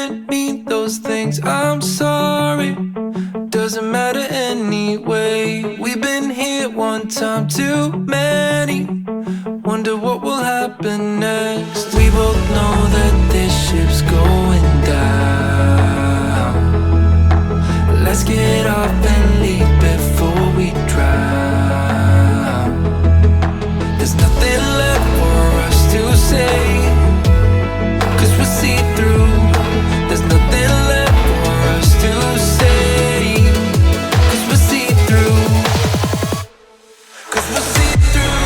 didn't mean those things, I'm sorry. Doesn't matter anyway. We've been here one time too many. Wonder what will happen next. We both know that this ship's going down. Let's get off and leave before we drown. There's nothing left for us to say, 'cause we're see-through. There's nothing left for us to say, 'cause we're see-through. 'Cause we're see-through.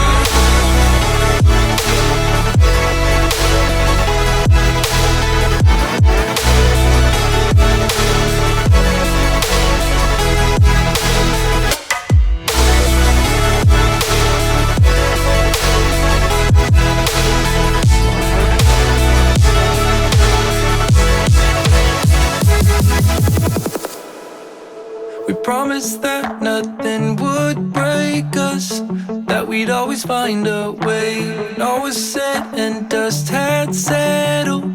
We promised that nothing would break us, that we'd always find a way. When all was said and dust had settled,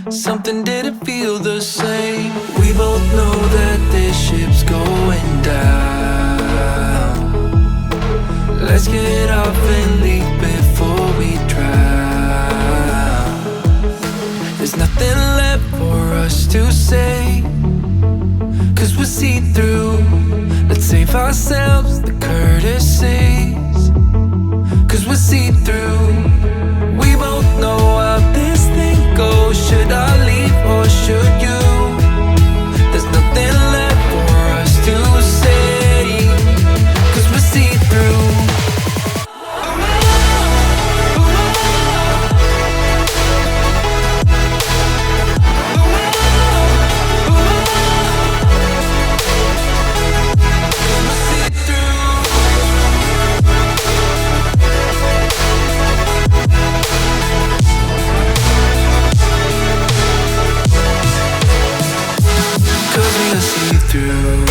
something didn't feel the same. We both know that this ship's going down. Let's get off and leave before we drown. There's nothing left for us to say, 'cause we're see-through. Let's save ourselves the courtesies, 'cause we're see-through. We both know how this thing goes. Should I leave or should you? There's nothing left for us to say, 'cause we're see-through. See-through.